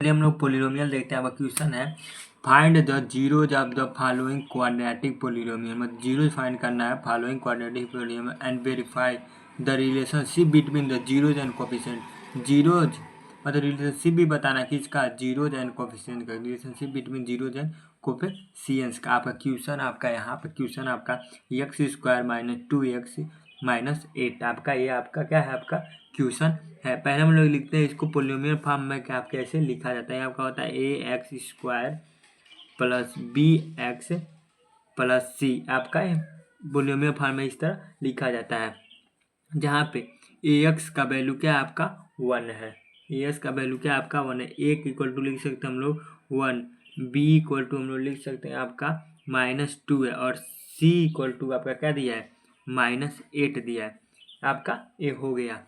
चलिए हम लोग पोलिनोमियल देखते हैं। आपका क्वेश्चन है find the zeros of the following quadratic polynomial. मतलब जीरोज फाइंड करना है following quadratic polynomial and verify the relationship between the zeros and coefficient. Zeros मतलब रिलेशनशिप भी बताना कि इसका जीरोज एंड कोफिशिएंट का relationship between zeros and coefficients का। आपका क्वेश्चन आपका यहाँ पर क्वेश्चन आपका x square minus 2x minus 8 आपका ये आपका क्या है आपका क्वेश्चन है। पहले हम लोग लिखते हैं इसको पोलिनोमियल फॉर्म में क्या कैसे लिखा जाता है। आपका होता है a x square plus b x plus c. आपका पोलिनोमियल फॉर्म में इस तरह लिखा जाता है, जहाँ पे ए एक्स का वैल्यू क्या है आपका 1 है। ए एक्स का वैल्यू क्या है आपका 1 है। ए इक्वल टू लिख सकते हैं हम लोग 1, बी इक्वल टू हम लोग लिख सकते हैं आपका -2 है, और सी इक्वल टू आपका क्या दिया है -8 दिया है। आपका ये हो गया।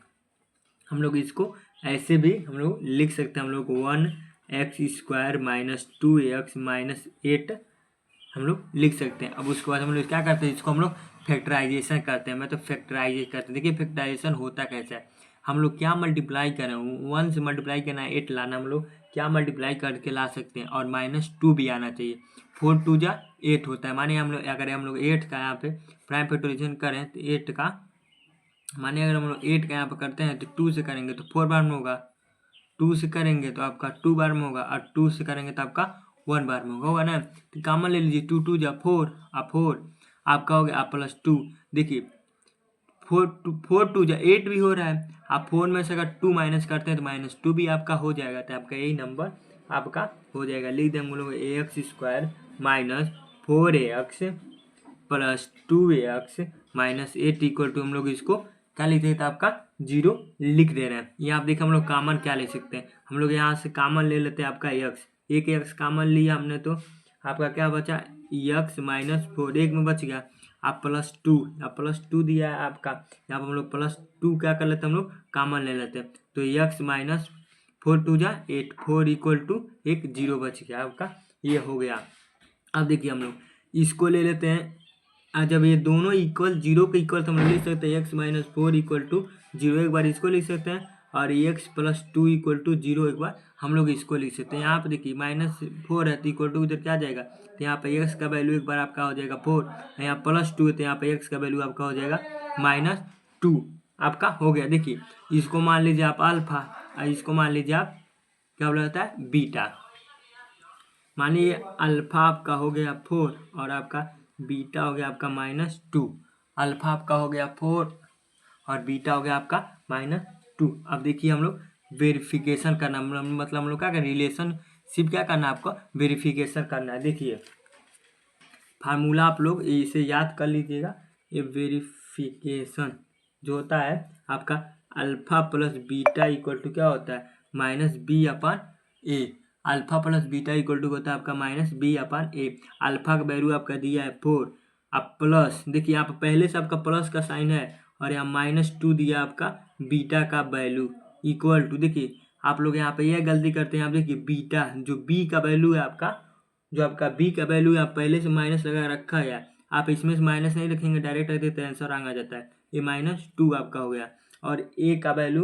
हम लोग इसको ऐसे भी हम लोग लिख सकते हैं। हम लोग 1x square minus 2x minus 8 हम लोग लिख सकते हैं। अब उसके बाद हम लोग क्या करते हैं, इसको हम लोग फैक्टराइजेशन करते हैं। मैं तो फैक्टराइजेशन करते हैं। देखिए फैक्टराइजेशन होता कैसा है, हम लोग क्या मल्टीप्लाई करें, 1 से मल्टीप्लाई करना है 8 लाना, हम लोग क्या मल्टीप्लाई करके ला सकते हैं, और -2 भी आना चाहिए। 4 2 जा 8 होता है। मानिए हम लोग अगर हम लोग 8 का यहाँ पे प्राइम फैक्टराइजेशन करें तो 8 का मानिए अगर हम लोग 8 का यहाँ पर करते हैं तो 2 से करेंगे तो 4 बार में होगा, 2 से करेंगे तो आपका 2 बार में होगा, और 2 से करेंगे तो आपका 1 बार में होगा ना। तो कॉमन ले लीजिए, 2 2 जा 4 और 4 आपका हो गया, आप +2। देखिए 4 2 जा 8 भी हो रहा है, आप 4 में से अगर 2 माइनस करते हैं तो -2 भी आपका हो जाएगा। तो आपका यही नंबर आपका हो जाएगा। लिख देंगे हम लोग a x square minus 4ax plus 2ax minus 8 equal to हम लोग इसको क्या लिख रहे थे आपका 0 लिख दे रहे हैं। ये आप देखिए हम लोग कॉमन क्या ले सकते हैं, हम लोग यहाँ से कॉमन ले लेते हैं आपका x, एक x कॉमन लिया हमने तो आपका क्या बचा x माइनस 4, एक में बच गया आप +2, आप +2 दिया है आपका। यहाँ पर हम लोग +2 क्या कर लेते हैं, हम लोग कॉमन ले लेते हैं। तो x माइनस 4 2 जा 8, 4 इक्वल टू एक 0 बच गया आपका, ये हो गया। अब देखिए हम लोग इसको ले लेते हैं, जब ये दोनों इक्वल 0 के इक्वल तो हम लोग लिख सकते हैं x माइनस 4 इक्वल टू 0, एक बार इसको लिख सकते हैं, और x प्लस 2 इक्वल टू 0 एक बार हम लोग इसको लिख सकते हैं। यहाँ पर देखिए -4 है तो इक्वल टू इधर क्या जाएगा, तो यहाँ पर x का वैल्यू एक बार आपका हो जाएगा 4, यहाँ +2 है तो यहाँ पर x का वैल्यू आपका हो जाएगा -2 आपका हो गया। देखिए इसको मान लीजिए आप अल्फा, और इसको मान लीजिए आप क्या बोला जाता है बीटा। मानिए अल्फा आपका हो गया 4 और आपका बीटा हो गया आपका -2। अल्फा आपका हो गया 4 और बीटा हो गया आपका -2। अब देखिए हम लोग वेरिफिकेशन करना, मतलब हम लोग क्या करें, रिलेशनशिप क्या करना है आपको वेरिफिकेशन करना है। देखिए फार्मूला आप लोग इसे याद कर लीजिएगा। ये वेरिफिकेशन जो होता है आपका alpha plus beta equal to क्या होता है -b/a। Alpha plus beta equal to होता है आपका -b/a। अल्फा का वैल्यू आपका दिया है 4, अब प्लस देखिए यहाँ पर पहले से आपका प्लस का साइन है, और यहाँ -2 दिया आपका बीटा का वैल्यू इक्वल टू। देखिए आप लोग यहाँ पे यह गलती करते हैं, आप देखिए बीटा जो बी का वैल्यू है आपका, जो आपका बी का वैल्यू है आप पहले से माइनस लगा रखा है, आप इसमें से माइनस नहीं रखेंगे, डायरेक्ट रख देते हैं आंसर आ जाता है। ये -2 आपका हो गया, और ए का वैल्यू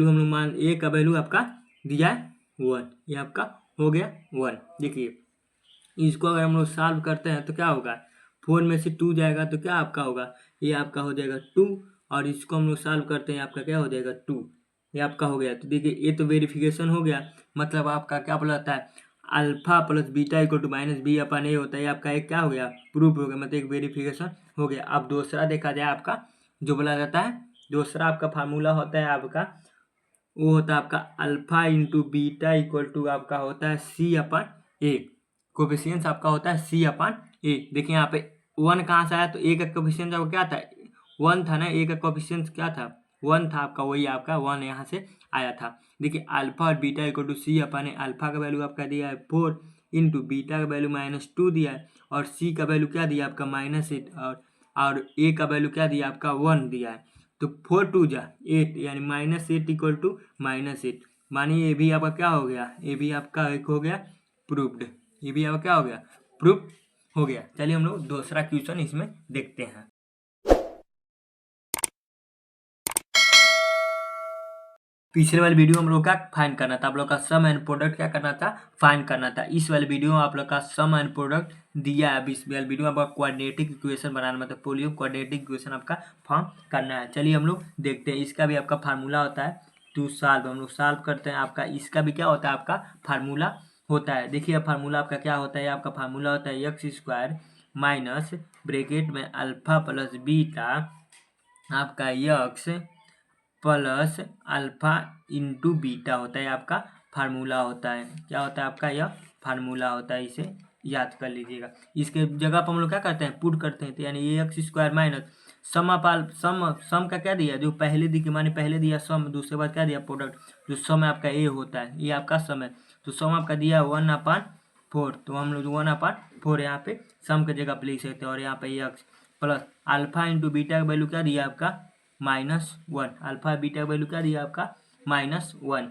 हम लोग ए का वैल्यू आपका दिया है 1, ये आपका हो गया 1। देखिए इसको अगर हम लोग सॉल्व करते हैं तो क्या होगा, 4 में से 2 जाएगा तो क्या आपका होगा, ये आपका हो जाएगा 2, और इसको हम लोग सॉल्व करते हैं आपका क्या हो जाएगा 2, ये आपका हो गया। तो देखिए ये तो वेरिफिकेशन हो गया, मतलब आपका क्या बोला जाता है alpha plus beta equal to -b/a होता है। आपका एक क्या हो गया प्रूफ हो गया, मतलब एक वेरिफिकेशन हो गया। अब दूसरा देखा जाए आपका जो बोला जाता है, दूसरा आपका फार्मूला होता है आपका, वो होता है आपका alpha into beta equal to आपका होता है c/a। कोफिशिएंट्स आपका होता है c/a। देखिए यहाँ पे 1 कहाँ से आया, तो a का कोफिशिएंट आपका क्या था 1 था ना, a का कोफिशिएंट क्या था 1 था आपका, वही आपका 1 यहाँ से आया था। देखिए अल्फा और beta equal to c/a। Alpha का वैल्यू आपका दिया है 4 इंटू बीटा का वैल्यू -2 दिया है, और c का वैल्यू क्या दिया आपका -8, और a का वैल्यू क्या दिया आपका 1 दिया है। तो 4 2 जा 8 यानी -8 इक्वल टू -8। मानिए ये भी आपका क्या हो गया, ये भी आपका एक हो गया प्रूफ्ड, ये भी आपका क्या हो गया प्रूफ हो गया। चलिए हम लोग दूसरा क्वेश्चन इसमें देखते हैं। पिछले वाले वीडियो हम लोग का फाइंड करना था, आप लोग का सम एंड प्रोडक्ट क्या करना था, फाइंड करना था। इस वाले वीडियो में आप लोग का सम एंड प्रोडक्ट दिया है। अब इस वाले वीडियो में आपका क्वाड्रेटिक इक्वेशन बनाना, मतलब पोलियम क्वाड्रेटिक इक्वेशन आपका फॉर्म करना है। चलिए हम लोग देखते हैं। इसका भी आपका फार्मूला होता है टू सॉल्व, हम लोग सॉल्व करते हैं। आपका इसका भी क्या होता है, आपका फार्मूला होता है। देखिए फार्मूला आपका क्या होता है, आपका फार्मूला होता है एक्स स्क्वायर माइनस ब्रैकेट में अल्फा प्लस बीटा आपका x plus alpha into beta होता है, आपका फार्मूला होता है। क्या होता है आपका, यह फार्मूला होता है, इसे याद कर लीजिएगा। इसके जगह पर हम लोग क्या करते हैं, पुट करते हैं। तो यानी ये एक्स स्क्वायर माइनस सम का क्या दिया, जो पहले दी माने पहले दिया सम, दूसरे बार क्या दिया प्रोडक्ट। जो सम आपका ए होता है, ये आपका सम है। तो सम आपका दिया 1/4, तो हम लोग 1/4 यहाँ पे सम के जगह पे लिख सकते हैं। और यहाँ पे x plus alpha into beta का वैल्यू क्या दिया आपका -1, अल्फा बीटा का वैल्यू क्या दिया आपका -1।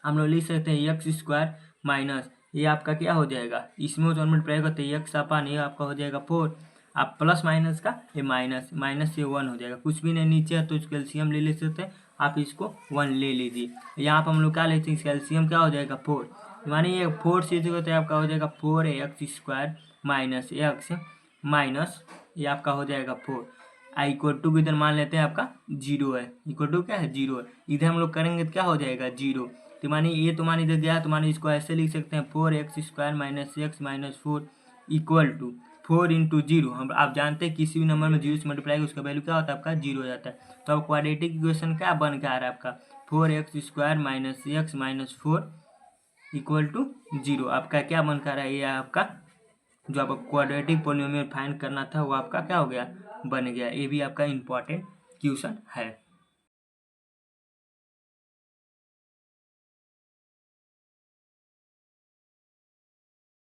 हम लोग लिख सकते हैं एक्स स्क्वायर माइनस ये आपका क्या हो जाएगा, इसमें 1 मल्टीप्लाई करते हैं एक्स अपन, ये आपका हो जाएगा 4, आप प्लस माइनस का ये माइनस, माइनस से 1 हो जाएगा। कुछ भी नहीं नीचे है तो इसको एलसीएम ले सकते हैं, आप इसको 1 ले लीजिए। यहाँ पर हम लोग क्या लेते हैं, इसका एलसीएम क्या हो जाएगा 4, माने ये 4 से होता है आपका हो जाएगा 4x square minus x minus ये आपका हो जाएगा 4 इक्वल टू इधर मान लेते हैं आपका 0 है, इक्वल टू क्या है 0 है। इधर हम लोग करेंगे तो क्या हो जाएगा 0, तो मानी ये तो मानी इधर गया, तो मानी इसको ऐसे लिख सकते हैं 4x square minus x minus 4 equal to 4 into 0। हम आप जानते हैं किसी भी नंबर में 0 से मल्टीप्लाई उसका वैल्यू क्या होता है आपका 0 हो जाता है। तो अब क्वाड्रेटिक इक्वेशन क्या बन के आ रहा है आपका 4x square minus x minus 4 equal to 0। आपका क्या बन कर रहा है, ये आपका जो आपका क्वाड्रेटिक पॉलिनोमियल फाइंड करना था वो आपका क्या हो गया, बन गया। ये भी आपका इम्पोर्टेंट क्वेश्चन है।